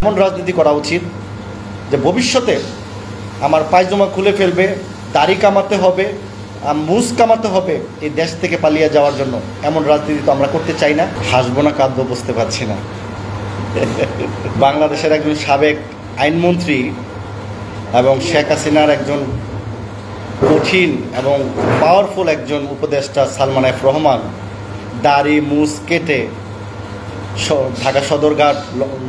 এমন রাজনীতি করা উচিত যে ভবিষ্যতে আমার পায়জামা খুলে ফেলবে, দাড়ি কামাতে হবে, মুজ কামাতে হবে এই দেশ থেকে পালিয়ে যাওয়ার জন্য। এমন রাজনীতি তো আমরা করতে চাই না। হাসবো না কাঁদবো বুঝতে পারছি না। বাংলাদেশের একজন সাবেক আইনমন্ত্রী এবং শেখ হাসিনার একজন কঠিন এবং পাওয়ারফুল একজন উপদেষ্টা সালমান এফ রহমান দাড়ি মুজ কেটে ঢাকা সদরঘাট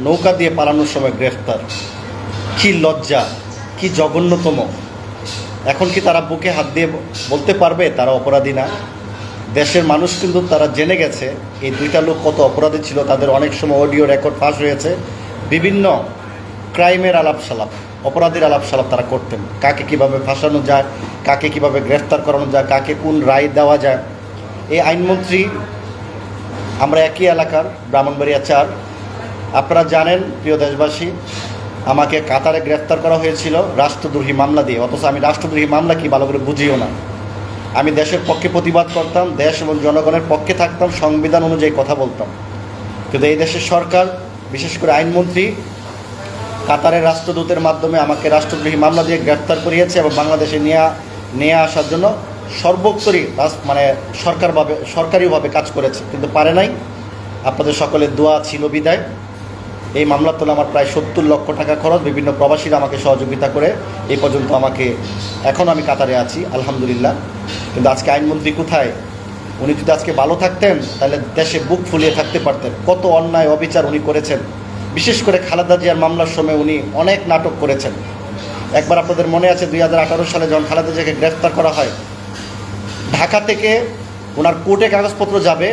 নৌকা দিয়ে পালানোর সময় গ্রেফতার। কি লজ্জা, কি জঘন্যতম! এখন কি তারা বুকে হাত দিয়ে বলতে পারবে তারা অপরাধী না? দেশের মানুষ কিন্তু তারা জেনে গেছে এই দুইটা লোক কত অপরাধী ছিল। তাদের অনেক সময় অডিও রেকর্ড ফাঁস হয়েছে। বিভিন্ন ক্রাইমের আলাপসালাপ, অপরাধীর আলাপসালাপ তারা করতেন। কাকে কিভাবে ফাঁসানো যায়, কাকে কিভাবে গ্রেফতার করানো যায়, কাকে কোন রায় দেওয়া যায়। এই আইনমন্ত্রী, আমরা একই এলাকার, ব্রাহ্মণবাড়িয়া 4। আপনারা জানেন প্রিয় দেশবাসী, আমাকে কাতারে গ্রেফতার করা হয়েছিল রাষ্ট্রদ্রোহী মামলা দিয়ে। অথচ আমি রাষ্ট্রদ্রোহী মামলা কি ভালো করে বুঝিও না। আমি দেশের পক্ষে প্রতিবাদ করতাম, দেশ এবং জনগণের পক্ষে থাকতাম, সংবিধান অনুযায়ী কথা বলতাম। কিন্তু এই দেশের সরকার, বিশেষ করে আইনমন্ত্রী, কাতারের রাষ্ট্রদূতের মাধ্যমে আমাকে রাষ্ট্রদ্রোহী মামলা দিয়ে গ্রেফতার করিয়েছে এবং বাংলাদেশে নিয়ে আসার জন্য সর্বোত্তরই সরকারিভাবে কাজ করেছে, কিন্তু পারে নাই। আপনাদের সকলের দোয়া ছিল বিদায়। এই মামলা তোলা আমার প্রায় 70 লক্ষ টাকা খরচ। বিভিন্ন প্রবাসীরা আমাকে সহযোগিতা করে এই পর্যন্ত এখন আমি কাতারে আছি আলহামদুলিল্লাহ। কিন্তু আজকে আইনমন্ত্রী কোথায়? উনি যদি আজকে ভালো থাকতেন তাহলে দেশে বুক ফুলিয়ে থাকতে পারতেন। কত অন্যায় অবিচার উনি করেছেন। বিশেষ করে খালেদা জিয়ার মামলার সময় উনি অনেক নাটক করেছেন। একবার আপনাদের মনে আছে 2018 সালে যখন খালেদা জিয়াকে গ্রেফতার করা হয়, ঢাকা থেকে ওনার কোর্টে কাগজপত্র যাবে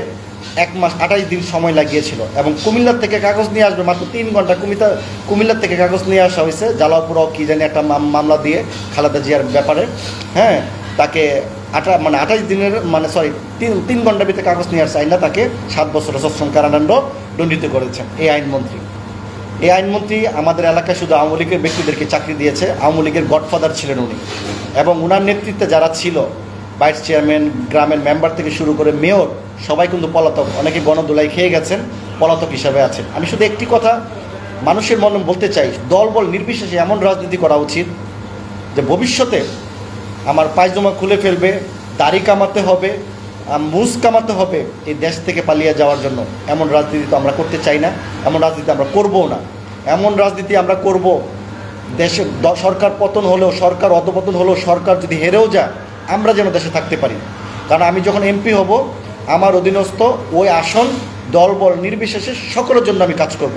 1 মাস 28 দিন সময় লাগিয়েছিল এবং কুমিল্লার থেকে কাগজ নিয়ে আসবে মাত্র 3 ঘন্টা। কুমিল্লার থেকে কাগজ নিয়ে আসা হয়েছে জালালপুরাও কি জানি একটা মামলা দিয়ে খালেদা জিয়ার ব্যাপারে। হ্যাঁ, তাকে 28 দিনের 3 ঘন্টার ভিতরে কাগজ নিয়ে আসছে আইনা তাকে 7 বছরের সশ্রম কারাদণ্ড দণ্ডিত করেছেন এই আইনমন্ত্রী। এই আইনমন্ত্রী আমাদের এলাকায় শুধু আওয়ামী লীগের ব্যক্তিদেরকে চাকরি দিয়েছে। আওয়ামী লীগের গডফাদার ছিলেন উনি এবং ওনার নেতৃত্বে যারা ছিল, ভাইস চেয়ারম্যান, গ্রামের মেম্বার থেকে শুরু করে মেয়র, সবাই কিন্তু পলাতক। অনেকে গণদোলাই খেয়ে গেছেন, পলাতক হিসাবে আছেন। আমি শুধু একটি কথা মানুষের মনে বলতে চাই, দলবল নির্বিশেষে এমন রাজনীতি করা উচিত যে ভবিষ্যতে আমার পায়জামা খুলে ফেলবে, দাড়ি কামাতে হবে, মুজ কামাতে হবে এই দেশ থেকে পালিয়ে যাওয়ার জন্য। এমন রাজনীতি তো আমরা করতে চাই না। এমন রাজনীতি আমরা করবও না। এমন রাজনীতি আমরা করব দেশে সরকার পতন হলেও, সরকার অধপতন হলেও, সরকার যদি হেরেও যায়, আমরা যেন দেশে থাকতে পারি। কারণ আমি যখন এমপি হব, আমার অধীনস্থ ওই আসন দলবল নির্বিশেষে সকলের জন্য আমি কাজ করব।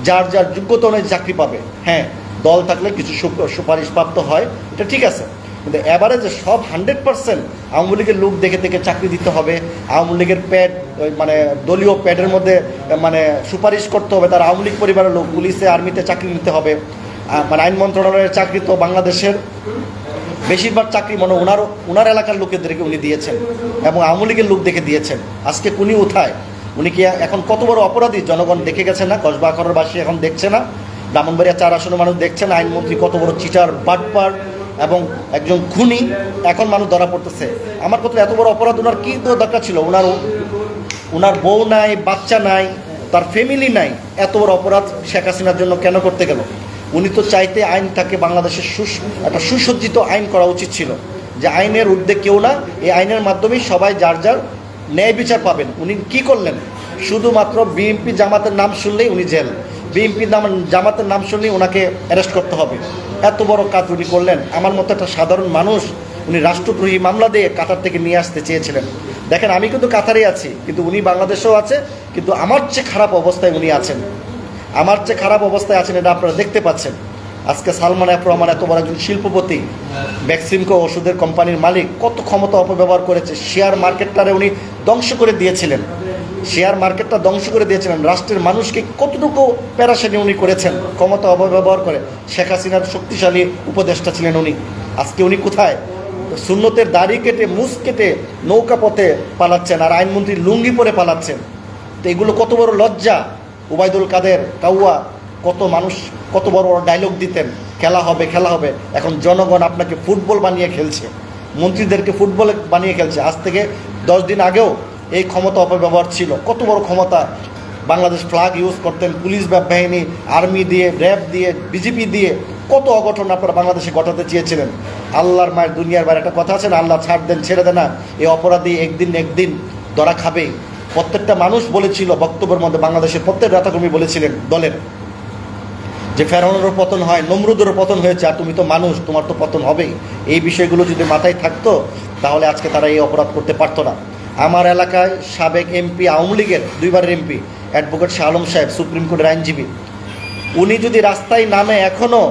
যার যার যোগ্যতা অনুযায়ী চাকরি পাবে। হ্যাঁ, দল থাকলে কিছু সুপারিশপ্রাপ্ত হয়, এটা ঠিক আছে, কিন্তু এভারেজে সব 100% আওয়ামী লীগের লোক দেখে চাকরি দিতে হবে। আওয়ামী লীগের প্যাড, দলীয় প্যাডের মধ্যে সুপারিশ করতে হবে। তার আওয়ামী লীগ পরিবারের লোক পুলিশে, আর্মিতে চাকরি নিতে হবে। আইন মন্ত্রণালয়ের চাকরি তো বাংলাদেশের বেশিরভাগ চাকরি ওনার এলাকার লোকেদেরকে উনি দিয়েছেন এবং আওয়ামী লীগের লোক দেখে দিয়েছেন। আজকে উনি কোথায়? উনি কি এখন কত বড় অপরাধী জনগণ দেখে গেছে না? কসবাখরবাসী এখন দেখছে না? ব্রাহ্মণবাড়িয়া 4 আসনের মানুষ দেখছে না আইনমন্ত্রী কত বড় চিটার, বাটপার এবং একজন খুনি? এখন মানুষ ধরা পড়তেছে। আমার কত এত বড় অপরাধ ওনার কি তো দরকার ছিল? ওনার বউ নাই, বাচ্চা নাই, তার ফ্যামিলি নাই। এত বড় অপরাধ শেখ হাসিনার জন্য কেন করতে গেল? উনি তো চাইতে আইনটাকে বাংলাদেশের একটা সুসজ্জিত আইন করা উচিত ছিল, যে আইনের ঊর্ধ্বে কেউ না, এই আইনের মাধ্যমেই সবাই যার যার ন্যায় বিচার পাবেন। উনি কি করলেন? শুধুমাত্র বিএনপি জামাতের নাম শুনলেই উনি জেল, বিএনপি জামাতের নাম শুনলেই ওনাকে অ্যারেস্ট করতে হবে। এত বড় কাজ উনি করলেন। আমার মতো একটা সাধারণ মানুষ উনি রাষ্ট্রদ্রোহী মামলা দিয়ে কাতার থেকে নিয়ে আসতে চেয়েছিলেন। দেখেন, আমি কিন্তু কাতারে আছি, কিন্তু উনি বাংলাদেশেও আছে, কিন্তু আমার চেয়ে খারাপ অবস্থায় উনি আছেন। আমার চেয়ে খারাপ অবস্থায় আছেন, এটা আপনারা দেখতে পাচ্ছেন। আজকে সালমান এফ রহমান এত বড় একজন শিল্পপতি, ভ্যাকসিনকো ওষুধের কোম্পানির মালিক, কত ক্ষমতা অপব্যবহার করেছে। শেয়ার মার্কেটটারে উনি ধ্বংস করে দিয়েছিলেন। রাষ্ট্রের মানুষকে কতটুকু প্যারাশানি উনি করেছেন ক্ষমতা অপব্যবহার করে। শেখ হাসিনার শক্তিশালী উপদেষ্টা ছিলেন উনি। আজকে উনি কোথায়? সুন্নতের দাড়ি কেটে, মুজ কেটে নৌকা পথে পালাচ্ছেন, আর আইনমন্ত্রী লুঙ্গি পরে পালাচ্ছেন। তো এগুলো কত বড় লজ্জা। ওবায়দুল কাদের কাউয়া কত মানুষ কত বড় বড় ডায়লগ দিতেন, খেলা হবে খেলা হবে। এখন জনগণ আপনাকে ফুটবল বানিয়ে খেলছে, মন্ত্রীদেরকে ফুটবল বানিয়ে খেলছে। আজ থেকে 10 দিন আগেও এই ক্ষমতা অপব্যবহার ছিল। কত বড় ক্ষমতা বাংলাদেশ ফ্ল্যাগ ইউজ করতেন, পুলিশ বাহিনী, আর্মি দিয়ে, র্যাব দিয়ে, বিজেপি দিয়ে কত অঘটন আপনারা বাংলাদেশে ঘটাতে চেয়েছিলেন। আল্লাহর মায়ের দুনিয়ার বাইরে একটা কথা আছে না, আল্লাহ ছাড় দেন ছেড়ে দেন না, এই অপরাধী একদিন ধরা খাবে। প্রত্যেকটা মানুষ বলেছিল বক্তব্যের মধ্যে, বাংলাদেশের প্রত্যেক নেতাকর্মী বলেছিলেন দলের, যে ফেরাউনেরও পতন হয়, নমরুদেরও পতন হয়েছে, আর তুমি তো মানুষ, তোমার তো পতন হবেই। এই বিষয়গুলো যদি মাথায় থাকতো তাহলে আজকে তারা এই অপরাধ করতে পারতো না। আমার এলাকায় সাবেক এমপি, আওয়ামী লীগের 2 বারের এমপি অ্যাডভোকেট শাহ আলম সাহেব, সুপ্রিম কোর্টের আইনজীবী, উনি যদি রাস্তায় নামে এখনও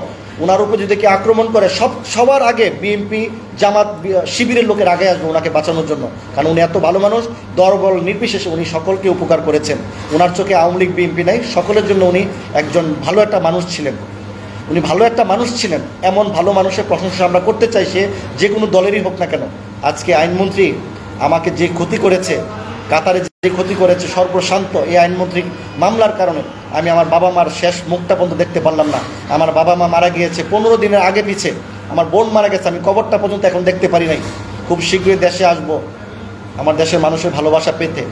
ওনার উপর যদি কেউ আক্রমণ করে, সবার আগে বিএনপি, জামাত, শিবিরের লোকের আগে আসবে ওনাকে বাঁচানোর জন্য। কারণ উনি এত ভালো মানুষ, দলবল নির্বিশেষে উনি সকলকে উপকার করেছেন। ওনার চোখে আওয়ামী লীগ বিএনপি নাই, সকলের জন্য উনি একজন ভালো একটা মানুষ ছিলেন। উনি ভালো একটা মানুষ ছিলেন, এমন ভালো মানুষের প্রশংসা আমরা করতে চাই, সে যে কোনো দলেরই হোক না কেন। আজকে আইনমন্ত্রী আমাকে যে ক্ষতি করেছে, কাতারে যে ক্ষতি করেছে, সর্বশান্ত এই আইনমন্ত্রী মামলার কারণে আমি আমার বাবা মার শেষ মুখটা পর্যন্ত দেখতে পারলাম না। আমার বাবা মা মারা গিয়েছে 15 দিনের আগে পিছে, আমার বোন মারা গেছে, আমি কবরটা পর্যন্ত এখন দেখতে পারি নাই। খুব শীঘ্রই দেশে আসব আমার দেশের মানুষের ভালোবাসা পেতে।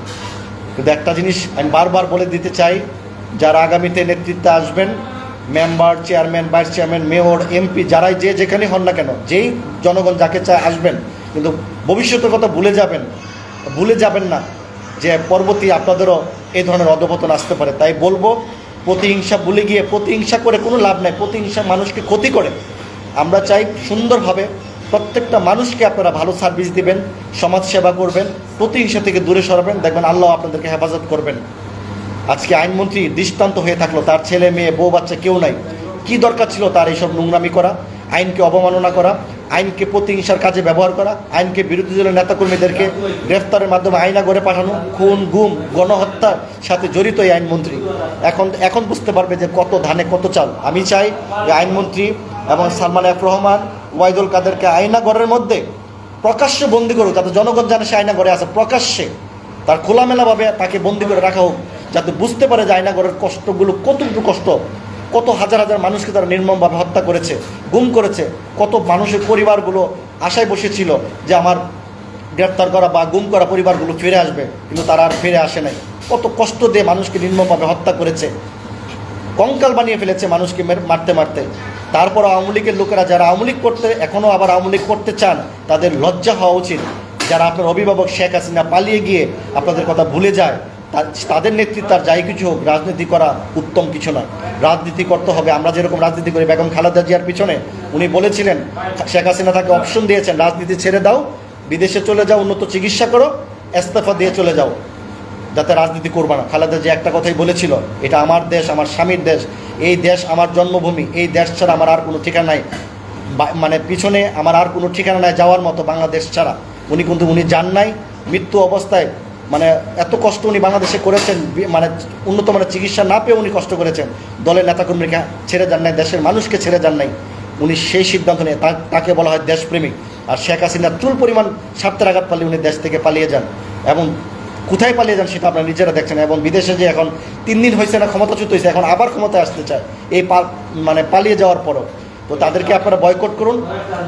কিন্তু একটা জিনিস আমি বারবার বলে দিতে চাই, যারা আগামীতে নেতৃত্বে আসবেন, member, chairman, vice chairman, mayor, MP, যারাই যে যেখানে হন না কেন, যেই জনগণ যাকে চায় আসবেন, কিন্তু ভবিষ্যতের কথা ভুলে যাবেন না যে পরবর্তী আপনাদেরও এই ধরনের অধপতন আসতে পারে। তাই বলবো, প্রতিহিংসা ভুলে গিয়ে, প্রতিহিংসা করে কোনো লাভ নাই, প্রতিহিংসা মানুষকে ক্ষতি করে। আমরা চাই সুন্দরভাবে প্রত্যেকটা মানুষকে আপনারা ভালো সার্ভিস দিবেন, সমাজ সেবা করবেন, প্রতিহিংসা থেকে দূরে সরাবেন, দেখবেন আল্লাহ আপনাদেরকে হেফাজত করবেন। আজকে আইনমন্ত্রী দৃষ্টান্ত হয়ে থাকলো, তার ছেলে মেয়ে বউ বাচ্চা কেউ নাই, কি দরকার ছিল তার এইসব নোংরামি করা, আইনকে অবমাননা করা, আইনকে প্রতিহিংসার কাজে ব্যবহার করা, আইনকে বিরোধী দলের নেতাকর্মীদেরকে গ্রেফতারের মাধ্যমে আয়না ঘরে পাঠানো, খুন, গুম, গণহত্যার সাথে জড়িত এই আইনমন্ত্রী। এখন বুঝতে পারবে যে কত ধানে কত চাল। আমি চাই যে আইনমন্ত্রী এবং সালমান এফ রহমান, ওয়াইদুল কাদেরকে আয়না ঘরের মধ্যে প্রকাশ্যে বন্দি করুক, যাতে জনগণ জানে সে আয়না ঘরে আছে, প্রকাশ্যে তার খোলামেলাভাবে তাকে বন্দি করে রাখা হোক, যাতে বুঝতে পারে যে আয়না ঘরের কষ্টগুলো কতটুকু কষ্ট, কত হাজার হাজার মানুষকে তারা নির্মমভাবে হত্যা করেছে, গুম করেছে, কত মানুষের পরিবারগুলো আশায় বসেছিল যে আমার গ্রেপ্তার করা বা গুম করা পরিবারগুলো ফিরে আসবে, কিন্তু তারা আর ফিরে আসে নাই। কত কষ্ট দিয়ে মানুষকে নির্মমভাবে হত্যা করেছে, কঙ্কাল বানিয়ে ফেলেছে মানুষকে মারতে মারতে। তারপর আওয়ামী লীগের লোকেরা যারা আওয়ামী লীগ করতে, এখনও আবার আওয়ামী লীগ করতে চান, তাদের লজ্জা হওয়া উচিত। যারা আপনার অভিভাবক শেখ হাসিনা পালিয়ে গিয়ে আপনাদের কথা ভুলে যায়, তাদের নেতৃত্বে আর যাই কিছু হোক, রাজনীতি করা উত্তম কিছু নয়। রাজনীতি করতে হবে, আমরা যেরকম রাজনীতি করি, বেগম খালেদা জিয়ার পিছনে উনি বলেছিলেন, শেখ হাসিনা তাকে অপশন দিয়েছেন, রাজনীতি ছেড়ে দাও, বিদেশে চলে যাও, উন্নত চিকিৎসা করো, ইস্তফা দিয়ে চলে যাও, যাতে রাজনীতি করবে না। খালেদা জিয়া একটা কথাই বলেছিল, এটা আমার দেশ, আমার স্বামীর দেশ, এই দেশ আমার জন্মভূমি, এই দেশ ছাড়া আমার আর কোনো ঠিকানা নাই, মানে পিছনে আমার আর কোনো ঠিকানা নাই যাওয়ার মতো বাংলাদেশ ছাড়া। উনি যান নাই, মৃত্যু অবস্থায় মানে এত কষ্ট উনি বাংলাদেশে করেছেন, মানে উন্নত মানের চিকিৎসা না পেয়ে উনি কষ্ট করেছেন, দলের নেতাকর্মীকে ছেড়ে যান নাই, দেশের মানুষকে ছেড়ে যান নাই। উনি সেই সিদ্ধান্ত নিয়ে, তাকে বলা হয় দেশপ্রেমিক। আর শেখ হাসিনা চুল পরিমাণ স্বার্থের আঘাত পালিয়ে উনি দেশ থেকে পালিয়ে যান, এবং কোথায় পালিয়ে যান সেটা আপনারা নিজেরা দেখছেন। এবং বিদেশে যে এখন 3 দিন হয়েছে না ক্ষমতাচ্যুত হয়েছে, এখন আবার ক্ষমতায় আসতে চায় এই মানে পালিয়ে যাওয়ার পরও। তো তাদেরকে আপনারা বয়কট করুন।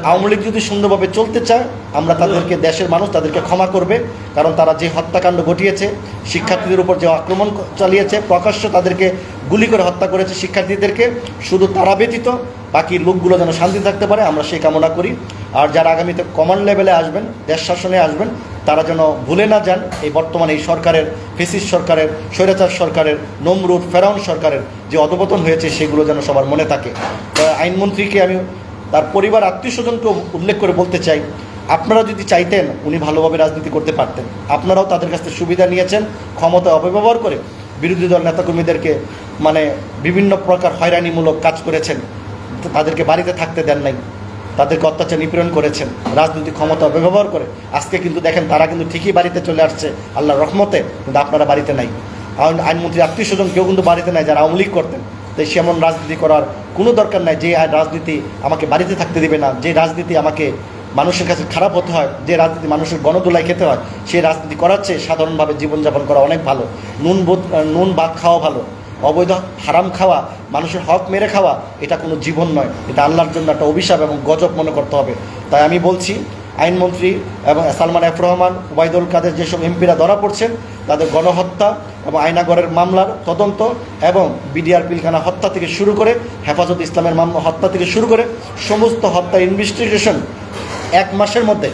আওয়ামী লীগ যদি সুন্দরভাবে চলতে চায়, আমরা তাদেরকে, দেশের মানুষ তাদেরকে ক্ষমা করবে, কারণ তারা যে হত্যাকাণ্ড ঘটিয়েছে, শিক্ষার্থীদের উপর যে আক্রমণ চালিয়েছে, প্রকাশ্য তাদেরকে গুলি করে হত্যা করেছে শিক্ষার্থীদেরকে, শুধু তারা ব্যতীত বাকি লোকগুলো যেন শান্তি থাকতে পারে, আমরা সেই কামনা করি। আর যারা আগামীতে কমান্ড লেভেলে আসবেন, দেশ শাসনে আসবেন, তারা যেন ভুলে না যান এই বর্তমানে এই সরকারের, ফেসিস্ট সরকারের, স্বৈরাচার সরকারের, নমরুদ, ফেরাউন সরকারের যে অধপতন হয়েছে, সেগুলো যেন সবার মনে থাকে। আইনমন্ত্রীকে আমি তার পরিবার, আত্মীয় স্বজনকে উল্লেখ করে বলতে চাই, আপনারা যদি চাইতেন উনি ভালোভাবে রাজনীতি করতে পারতেন। আপনারাও তাদের কাছ থেকে সুবিধা নিয়েছেন, ক্ষমতা অপব্যবহার করে বিরোধী দল নেতাকর্মীদেরকে মানে বিভিন্ন প্রকার হয়রানিমূলক কাজ করেছেন, তাদেরকে বাড়িতে থাকতে দেন নাই, তাদেরকে অত্যাচার নিপীড়ন করেছেন রাজনৈতিক ক্ষমতা ব্যবহার করে। আজকে কিন্তু দেখেন তারা কিন্তু ঠিকই বাড়িতে চলে আসছে আল্লাহর রহমতে, কিন্তু আপনারা বাড়িতে নাই। আইনমন্ত্রী আত্মীয় স্বজন কেউ কিন্তু বাড়িতে নাই যারা আওয়ামী লীগ করতেন। তাই সেমন রাজনীতি করার কোনো দরকার নাই, যে রাজনীতি আমাকে বাড়িতে থাকতে দিবে না, যে রাজনীতি আমাকে মানুষের কাছে খারাপ হতে হয়, যে রাজনীতি মানুষের গণদোলায় খেতে হয়, সেই রাজনীতি করার চেয়ে সাধারণভাবে জীবনযাপন করা অনেক ভালো। নুন ভাত খাওয়া ভালো, অবৈধ হারাম খাওয়া, মানুষের হক মেরে খাওয়া, এটা কোনো জীবন নয়, এটা আল্লাহর জন্য একটা অভিশাপ এবং গজব মনে করতে হবে। তাই আমি বলছি, আইনমন্ত্রী এবং সালমান এফ রহমান, ওবায়দুল কাদের যেসব এমপিরা ধরা পড়ছেন তাদের গণহত্যা এবং আয়নাগরের মামলার তদন্ত এবং বিডিআর পিলখানা হত্যা থেকে শুরু করে হেফাজত ইসলামের মামলা হত্যা থেকে শুরু করে সমস্ত হত্যা ইনভেস্টিগেশন 1 মাসের মধ্যে